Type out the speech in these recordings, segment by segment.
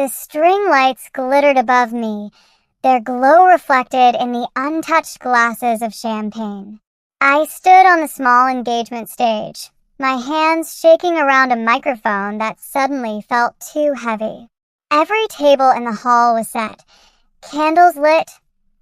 The string lights glittered above me, their glow reflected in the untouched glasses of champagne. I stood on the small engagement stage, my hands shaking around a microphone that suddenly felt too heavy. Every table in the hall was set, candles lit,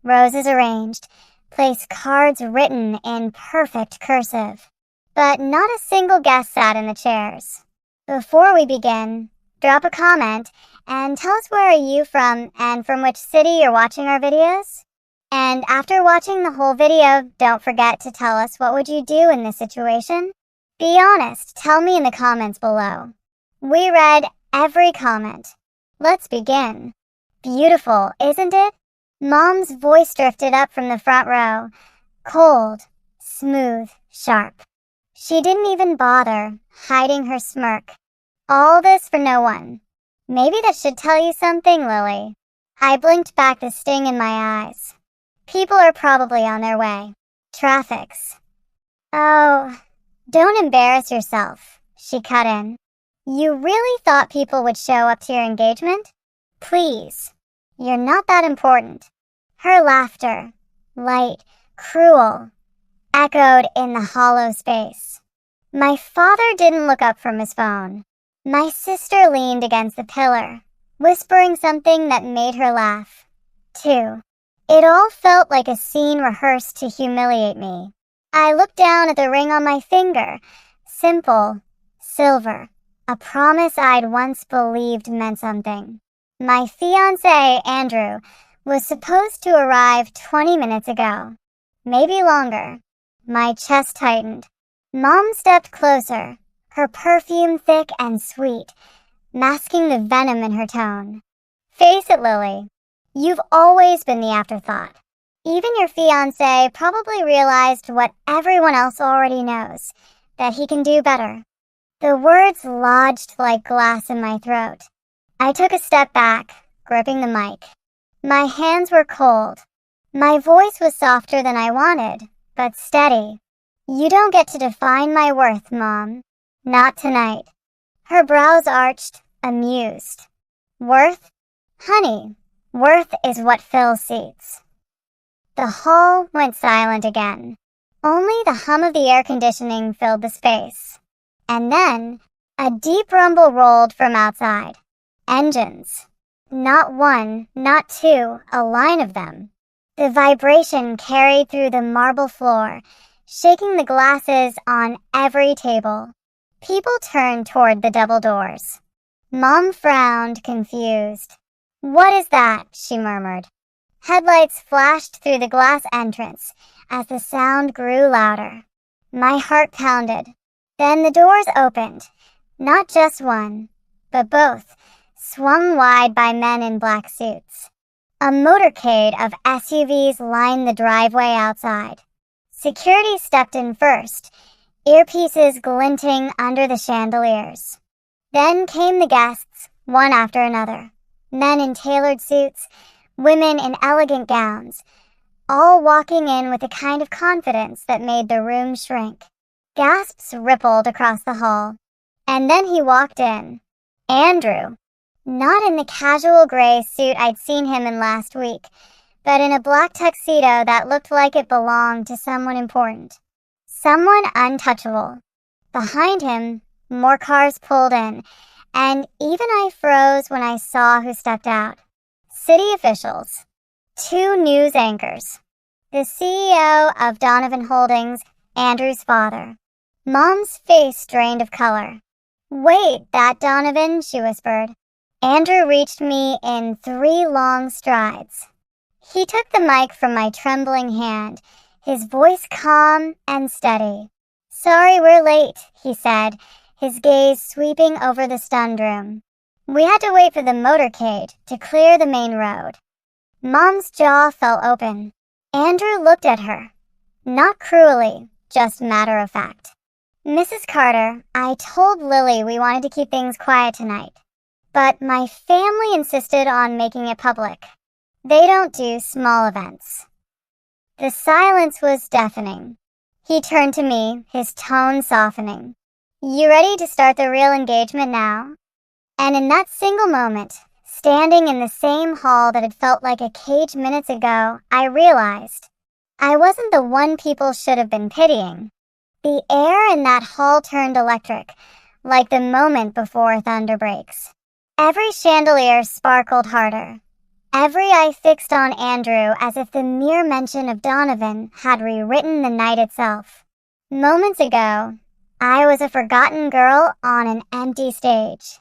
roses arranged, place cards written in perfect cursive. But not a single guest sat in the chairs. Before we begin, drop a comment and tell us where are you from and from which city you're watching our videos. And after watching the whole video, don't forget to tell us what would you do in this situation. Be honest, tell me in the comments below. We read every comment. Let's begin. Beautiful, isn't it? Mom's voice drifted up from the front row. Cold, smooth, sharp. She didn't even bother, hiding her smirk. All this for no one. Maybe that should tell you something, Lily. I blinked back the sting in my eyes. People are probably on their way. Traffic's. Oh, don't embarrass yourself, she cut in. You really thought people would show up to your engagement? Please. You're not that important. Her laughter, light, cruel, echoed in the hollow space. My father didn't look up from his phone. My sister leaned against the pillar, whispering something that made her laugh, too. It all felt like a scene rehearsed to humiliate me. I looked down at the ring on my finger. Simple, silver, a promise I'd once believed meant something. My fiancé, Andrew, was supposed to arrive 20 minutes ago. Maybe longer. My chest tightened. Mom stepped closer, her perfume thick and sweet, masking the venom in her tone. Face it, Lily. You've always been the afterthought. Even your fiancé probably realized what everyone else already knows, that he can do better. The words lodged like glass in my throat. I took a step back, gripping the mic. My hands were cold. My voice was softer than I wanted, but steady. You don't get to define my worth, Mom. Not tonight. Her brows arched, amused. Worth? Honey, worth is what fills seats. The hall went silent again. Only the hum of the air conditioning filled the space. And then, a deep rumble rolled from outside. Engines. Not one, not two, a line of them. The vibration carried through the marble floor, shaking the glasses on every table. People turned toward the double doors. Mom frowned, confused. What is that? She murmured. Headlights flashed through the glass entrance as the sound grew louder. My heart pounded. Then the doors opened. Not just one, but both, swung wide by men in black suits. A motorcade of SUVs lined the driveway outside. Security stepped in first, earpieces glinting under the chandeliers. Then came the guests, one after another. Men in tailored suits, women in elegant gowns, all walking in with a kind of confidence that made the room shrink. Gasps rippled across the hall. And then he walked in. Andrew. Not in the casual gray suit I'd seen him in last week, but in a black tuxedo that looked like it belonged to someone important. Someone untouchable. Behind him, more cars pulled in, and even I froze when I saw who stepped out. City officials. 2 news anchors. The CEO of Donovan Holdings, Andrew's father. Mom's face drained of color. Wait, that Donovan, she whispered. Andrew reached me in 3 long strides. He took the mic from my trembling hand, his voice calm and steady. Sorry we're late, he said, his gaze sweeping over the stunned room. We had to wait for the motorcade to clear the main road. Mom's jaw fell open. Andrew looked at her. Not cruelly, just matter of fact. Mrs. Carter, I told Lily we wanted to keep things quiet tonight. But my family insisted on making it public. They don't do small events. The silence was deafening. He turned to me, his tone softening. You ready to start the real engagement now? And in that single moment, Standing in the same hall that had felt like a cage minutes ago, I realized I wasn't the one people should have been pitying. The air in that hall turned electric, like the moment before thunder breaks. Every chandelier sparkled harder. Every eye fixed on Andrew as if the mere mention of Donovan had rewritten the night itself. Moments ago, I was a forgotten girl on an empty stage.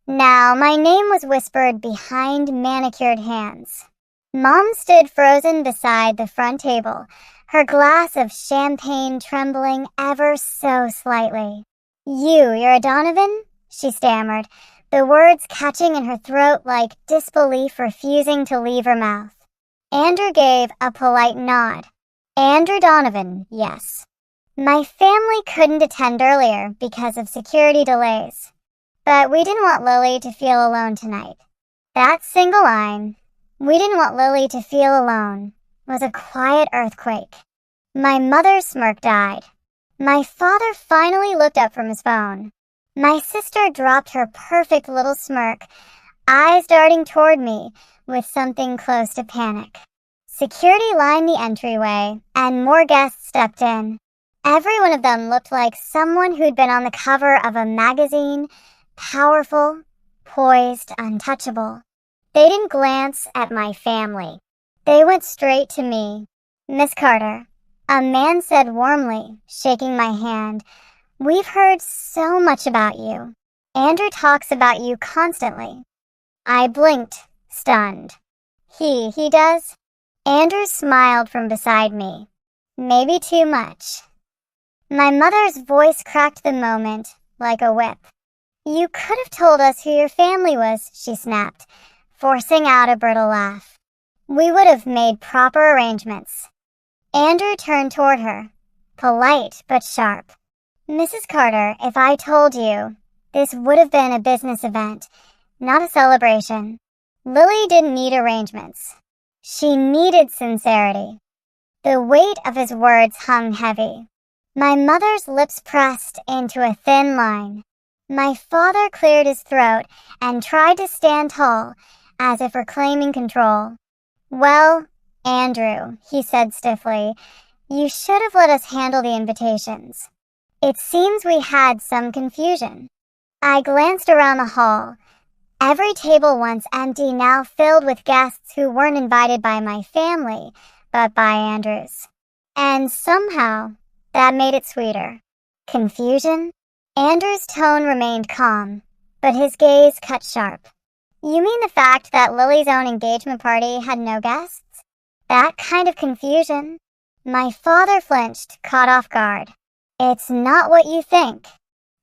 Now my name was whispered behind manicured hands. Mom stood frozen beside the front table, her glass of champagne trembling ever so slightly. You're a Donovan?" she stammered, the words catching in her throat like disbelief refusing to leave her mouth. Andrew gave a polite nod. "Andrew Donovan, yes. My family couldn't attend earlier because of security delays. But we didn't want Lily to feel alone tonight." That single line, "we didn't want Lily to feel alone," was a quiet earthquake. My mother's smirk died. My father finally looked up from his phone. My sister dropped her perfect little smirk, eyes darting toward me with something close to panic. Security lined the entryway, and more guests stepped in. Every one of them looked like someone who'd been on the cover of a magazine, powerful, poised, untouchable. They didn't glance at my family. They went straight to me. "Miss Carter," a man said warmly, shaking my hand, "we've heard so much about you. Andrew talks about you constantly." I blinked, stunned. He does?" Andrew smiled from beside me. "Maybe too much." My mother's voice cracked the moment like a whip. "You could have told us who your family was," she snapped, forcing out a brittle laugh. "We would have made proper arrangements." Andrew turned toward her, polite but sharp. "Mrs. Carter, if I told you, this would have been a business event, not a celebration. Lily didn't need arrangements. She needed sincerity." The weight of his words hung heavy. My mother's lips pressed into a thin line. My father cleared his throat and tried to stand tall, as if reclaiming control. "Well, Andrew," he said stiffly, "you should have let us handle the invitations. It seems we had some confusion." I glanced around the hall. Every table once empty now filled with guests who weren't invited by my family, but by Andrew's. And somehow, that made it sweeter. Confusion? Andrew's tone remained calm, but his gaze cut sharp. "You mean the fact that Lily's own engagement party had no guests? That kind of confusion?" My father flinched, caught off guard. "It's not what you think."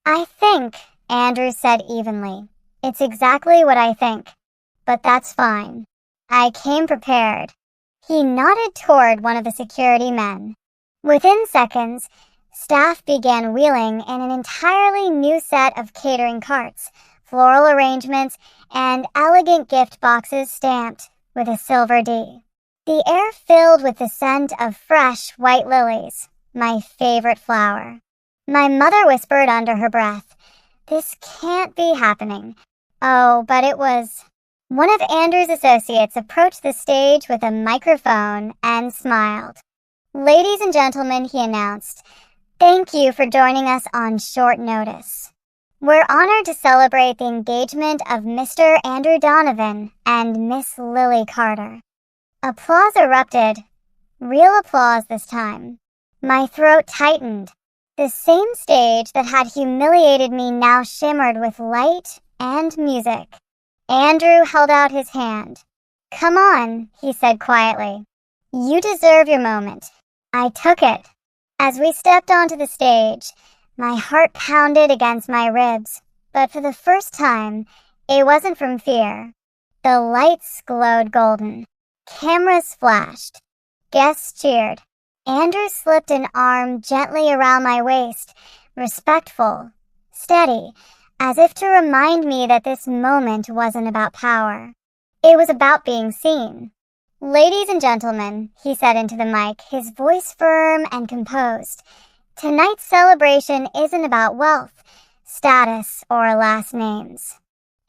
"I think," Andrew said evenly, "it's exactly what I think. But that's fine. I came prepared." He nodded toward one of the security men. Within seconds, staff began wheeling in an entirely new set of catering carts, floral arrangements, and elegant gift boxes stamped with a silver D. The air filled with the scent of fresh white lilies, my favorite flower. My mother whispered under her breath, "This can't be happening." Oh, but it was. One of Andrew's associates approached the stage with a microphone and smiled. "Ladies and gentlemen," he announced, "thank you for joining us on short notice. We're honored to celebrate the engagement of Mr. Andrew Donovan and Miss Lily Carter." Applause erupted. Real applause this time. My throat tightened. The same stage that had humiliated me now shimmered with light and music. Andrew held out his hand. "Come on," he said quietly. "You deserve your moment." I took it. As we stepped onto the stage, my heart pounded against my ribs, but for the first time, it wasn't from fear. The lights glowed golden. Cameras flashed. Guests cheered. Andrew slipped an arm gently around my waist, respectful, steady, as if to remind me that this moment wasn't about power. It was about being seen. "Ladies and gentlemen," he said into the mic, his voice firm and composed, "tonight's celebration isn't about wealth, status, or last names.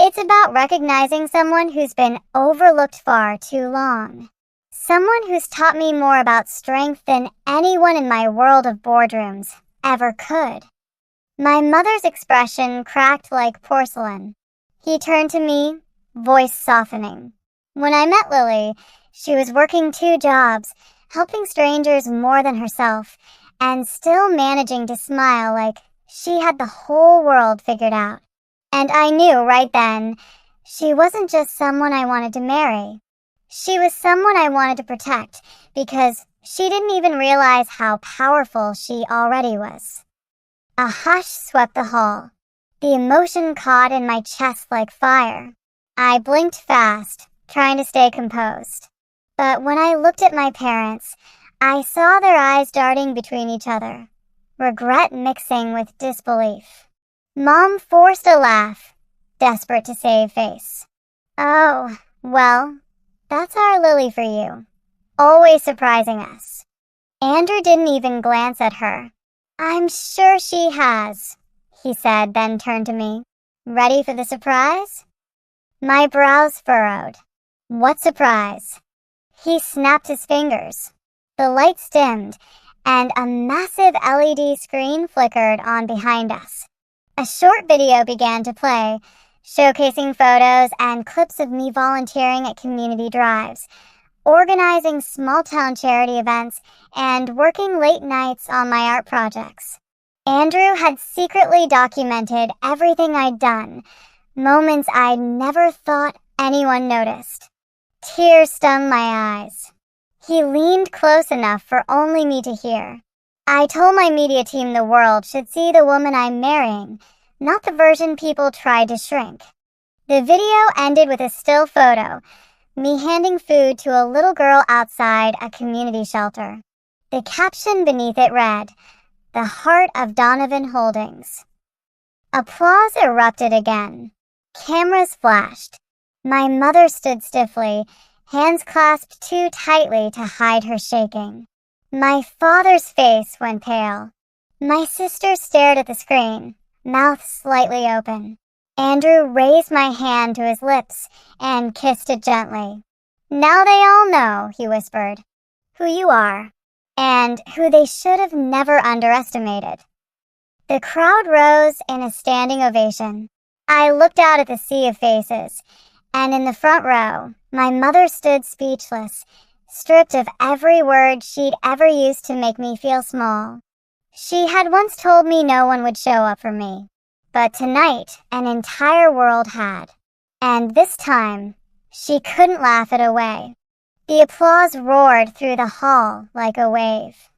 It's about recognizing someone who's been overlooked far too long. Someone who's taught me more about strength than anyone in my world of boardrooms ever could. My mother's expression cracked like porcelain. He turned to me, voice softening. When I met Lily, she was working 2 jobs, helping strangers more than herself, and still managing to smile like she had the whole world figured out. And I knew right then, she wasn't just someone I wanted to marry. She was someone I wanted to protect, because she didn't even realize how powerful she already was. A hush swept the hall. The emotion caught in my chest like fire. I blinked fast, trying to stay composed. But when I looked at my parents, I saw their eyes darting between each other, regret mixing with disbelief. Mom forced a laugh, desperate to save face. "Oh, well, that's our Lily for you. Always surprising us." Andrew didn't even glance at her. "I'm sure she has," he said, then turned to me. "Ready for the surprise?" My brows furrowed. "What surprise?" He snapped his fingers. The lights dimmed, and a massive LED screen flickered on behind us. A short video began to play, showcasing photos and clips of me volunteering at community drives, organizing small-town charity events, and working late nights on my art projects. Andrew had secretly documented everything I'd done, moments I'd never thought anyone noticed. Tears stung my eyes. He leaned close enough for only me to hear. "I told my media team the world should see the woman I'm marrying, not the version people tried to shrink." The video ended with a still photo, me handing food to a little girl outside a community shelter. The caption beneath it read, "The Heart of Donovan Holdings." Applause erupted again. Cameras flashed. My mother stood stiffly, hands clasped too tightly to hide her shaking. My father's face went pale. My sister stared at the screen, mouth slightly open. Andrew raised my hand to his lips and kissed it gently. "Now they all know," he whispered, "who you are, and who they should have never underestimated." The crowd rose in a standing ovation. I looked out at the sea of faces, and in the front row, my mother stood speechless, stripped of every word she'd ever used to make me feel small. She had once told me no one would show up for me, but tonight an entire world had. And this time, she couldn't laugh it away. The applause roared through the hall like a wave.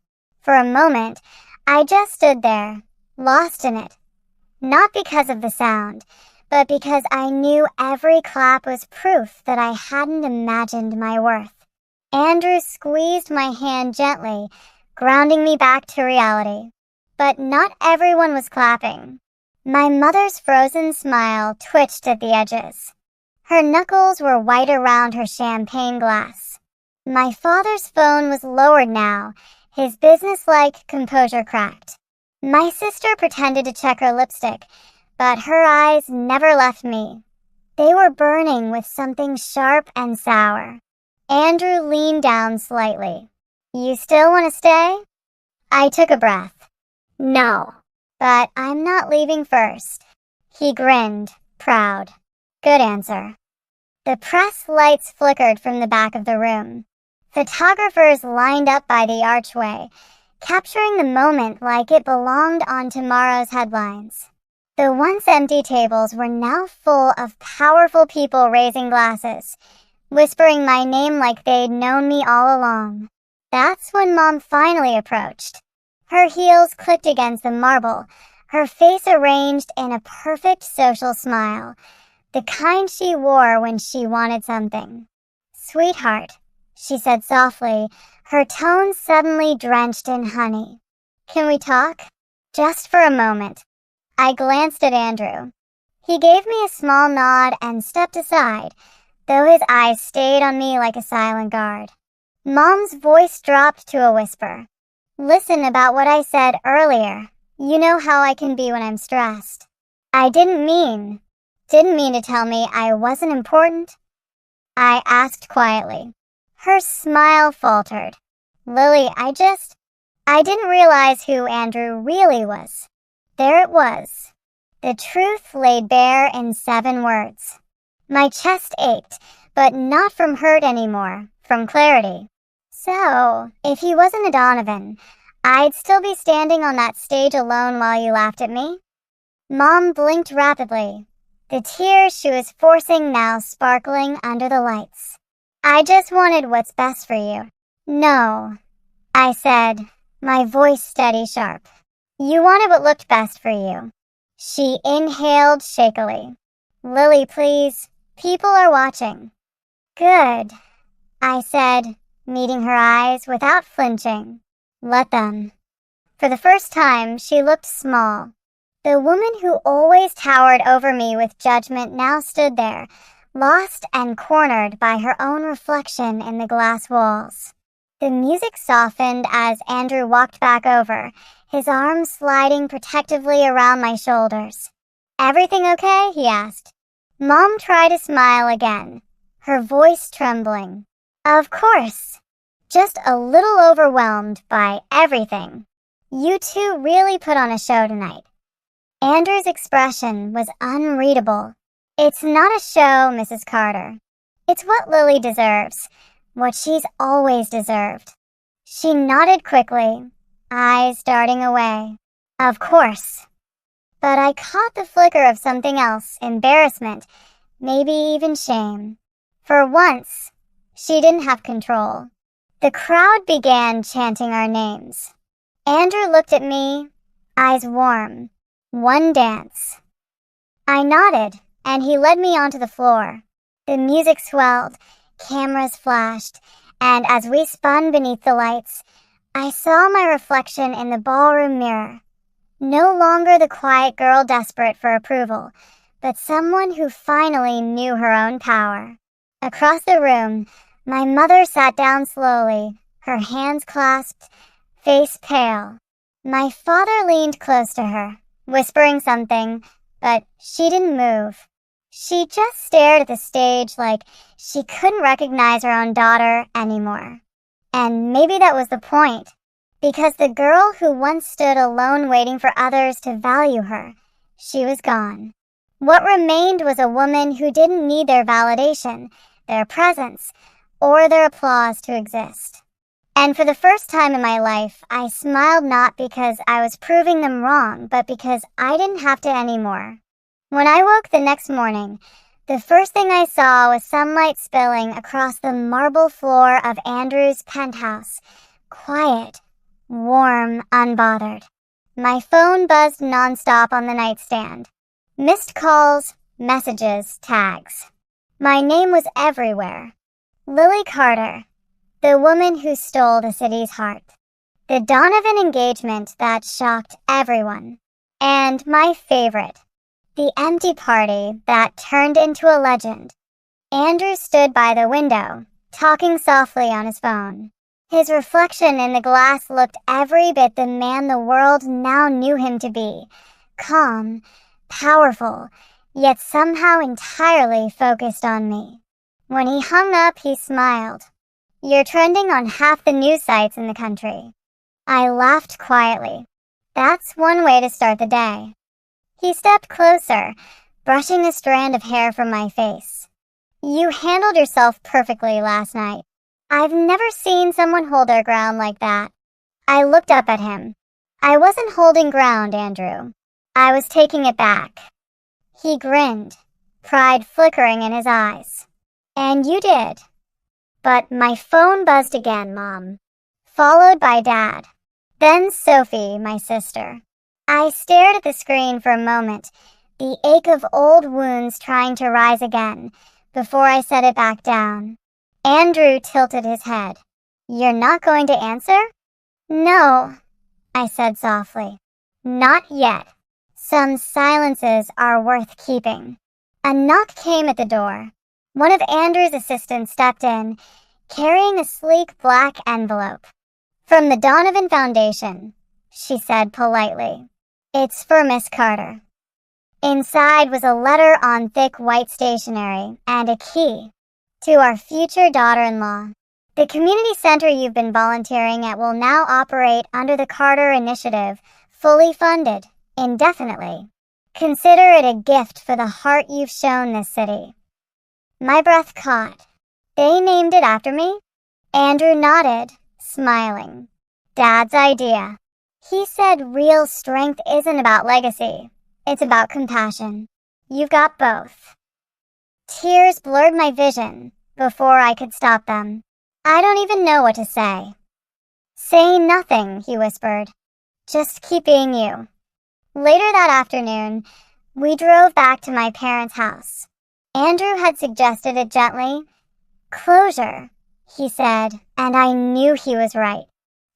For a moment, I just stood there, lost in it. Not because of the sound, but because I knew every clap was proof that I hadn't imagined my worth. Andrew squeezed my hand gently, grounding me back to reality. But not everyone was clapping. My mother's frozen smile twitched at the edges. Her knuckles were white around her champagne glass. My father's phone was lowered now, his businesslike composure cracked. My sister pretended to check her lipstick, but her eyes never left me. They were burning with something sharp and sour. Andrew leaned down slightly. "You still want to stay?" I took a breath. "No, but I'm not leaving first." He grinned, proud. "Good answer." The press lights flickered from the back of the room. Photographers lined up by the archway, capturing the moment like it belonged on tomorrow's headlines. The once empty tables were now full of powerful people raising glasses, whispering my name like they'd known me all along. That's when Mom finally approached. Her heels clicked against the marble, her face arranged in a perfect social smile, the kind she wore when she wanted something. "Sweetheart," she said softly, her tone suddenly drenched in honey. "Can we talk? Just for a moment." I glanced at Andrew. He gave me a small nod and stepped aside, though his eyes stayed on me like a silent guard. Mom's voice dropped to a whisper. "Listen about what I said earlier. You know how I can be when I'm stressed." I didn't mean didn't mean to tell me I wasn't important?" I asked quietly. Her smile faltered. "Lily, I didn't realize who Andrew really was." There it was. The truth laid bare in 7 words. My chest ached, but not from hurt anymore, from clarity. So, if he wasn't a Donovan, I'd still be standing on that stage alone while you laughed at me? Mom blinked rapidly, the tears she was forcing now sparkling under the lights. "I just wanted what's best for you." "No," I said, my voice steady sharp. "You wanted what looked best for you." She inhaled shakily. "Lily, please. People are watching." "Good," I said, meeting her eyes without flinching. "Let them." For the first time, she looked small. The woman who always towered over me with judgment now stood there, lost and cornered by her own reflection in the glass walls. The music softened as Andrew walked back over, his arms sliding protectively around my shoulders. "Everything okay?" he asked. Mom tried to smile again, her voice trembling. "Of course. Just a little overwhelmed by everything. You two really put on a show tonight." Andrew's expression was unreadable. "It's not a show, Mrs. Carter. It's what Lily deserves, what she's always deserved." She nodded quickly, eyes darting away. "Of course." But I caught the flicker of something else, embarrassment, maybe even shame. For once, she didn't have control. The crowd began chanting our names. Andrew looked at me, eyes warm. "One dance." I nodded, and he led me onto the floor. The music swelled, cameras flashed, and as we spun beneath the lights, I saw my reflection in the ballroom mirror. No longer the quiet girl desperate for approval, but someone who finally knew her own power. Across the room, my mother sat down slowly, her hands clasped, face pale. My father leaned close to her, whispering something, but she didn't move. She just stared at the stage like she couldn't recognize her own daughter anymore. And maybe that was the point, because the girl who once stood alone waiting for others to value her, she was gone. What remained was a woman who didn't need their validation, their presence, or their applause to exist. And for the first time in my life, I smiled not because I was proving them wrong, but because I didn't have to anymore. When I woke the next morning, the first thing I saw was sunlight spilling across the marble floor of Andrew's penthouse. Quiet, warm, unbothered. My phone buzzed nonstop on the nightstand. Missed calls, messages, tags. My name was everywhere. Lily Carter, the woman who stole the city's heart. The Donovan engagement that shocked everyone. And my favorite, the empty party that turned into a legend. Andrew stood by the window, talking softly on his phone. His reflection in the glass looked every bit the man the world now knew him to be. Calm, powerful, yet somehow entirely focused on me. When he hung up, he smiled. "You're trending on half the news sites in the country." I laughed quietly. That's one way to start the day. He stepped closer, brushing a strand of hair from my face. "You handled yourself perfectly last night. I've never seen someone hold their ground like that." I looked up at him. "I wasn't holding ground, Andrew. I was taking it back." He grinned, pride flickering in his eyes. "And you did." But my phone buzzed again, Mom, followed by Dad. Then Sophie, my sister. I stared at the screen for a moment, the ache of old wounds trying to rise again, before I set it back down. Andrew tilted his head. "You're not going to answer?" "No," I said softly. "Not yet. Some silences are worth keeping." A knock came at the door. One of Andrew's assistants stepped in, carrying a sleek black envelope. "From the Donovan Foundation," she said politely. "It's for Miss Carter." Inside was a letter on thick white stationery and a key. To our future daughter-in-law. The community center you've been volunteering at will now operate under the Carter Initiative, fully funded, indefinitely. Consider it a gift for the heart you've shown this city. My breath caught. They named it after me? Andrew nodded, smiling. Dad's idea. He said real strength isn't about legacy. It's about compassion. You've got both. Tears blurred my vision before I could stop them. I don't even know what to say. Say nothing, he whispered. Just keep being you. Later that afternoon, we drove back to my parents' house. Andrew had suggested it gently. Closure, he said, and I knew he was right.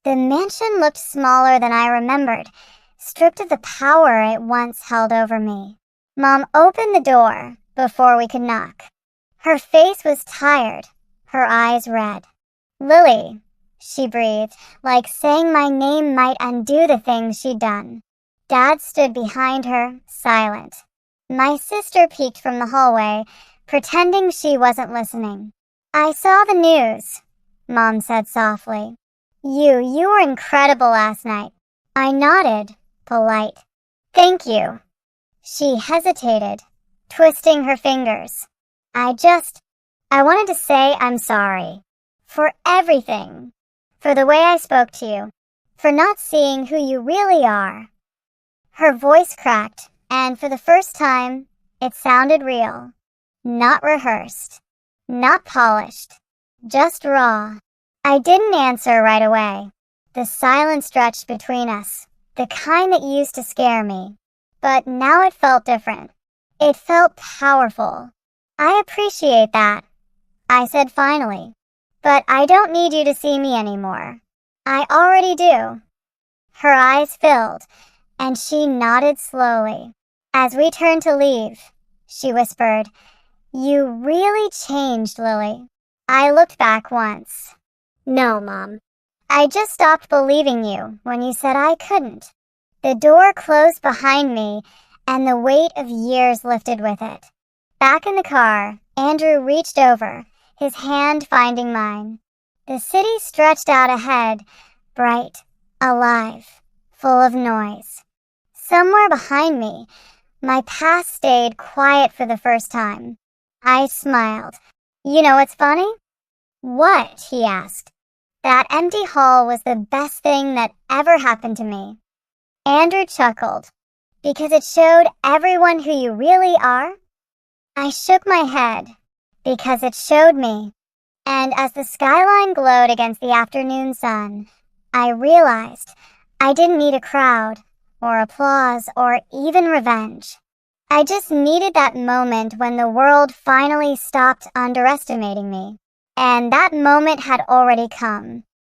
The mansion looked smaller than I remembered, stripped of the power it once held over me. Mom opened the door before we could knock. Her face was tired, her eyes red. Lily, she breathed, like saying my name might undo the things she'd done. Dad stood behind her, silent. My sister peeked from the hallway, pretending she wasn't listening. I saw the news, Mom said softly. You were incredible last night. I nodded, polite. Thank you. She hesitated, twisting her fingers. I wanted to say I'm sorry. For everything. For the way I spoke to you. For not seeing who you really are. Her voice cracked, and for the first time, it sounded real. Not rehearsed. Not polished. Just raw. I didn't answer right away. The silence stretched between us, the kind that used to scare me. But now it felt different. It felt powerful. I appreciate that, I said finally. But I don't need you to see me anymore. I already do. Her eyes filled, and she nodded slowly. As we turned to leave, she whispered, You really changed, Lily. I looked back once. No, Mom. I just stopped believing you when you said I couldn't. The door closed behind me, and the weight of years lifted with it. Back in the car, Andrew reached over, his hand finding mine. The city stretched out ahead, bright, alive, full of noise. Somewhere behind me, my past stayed quiet for the first time. I smiled. You know what's funny? What? He asked. That empty hall was the best thing that ever happened to me. Andrew chuckled. Because it showed everyone who you really are? I shook my head. Because it showed me. And as the skyline glowed against the afternoon sun, I realized I didn't need a crowd, or applause, or even revenge. I just needed that moment when the world finally stopped underestimating me. And that moment had already come.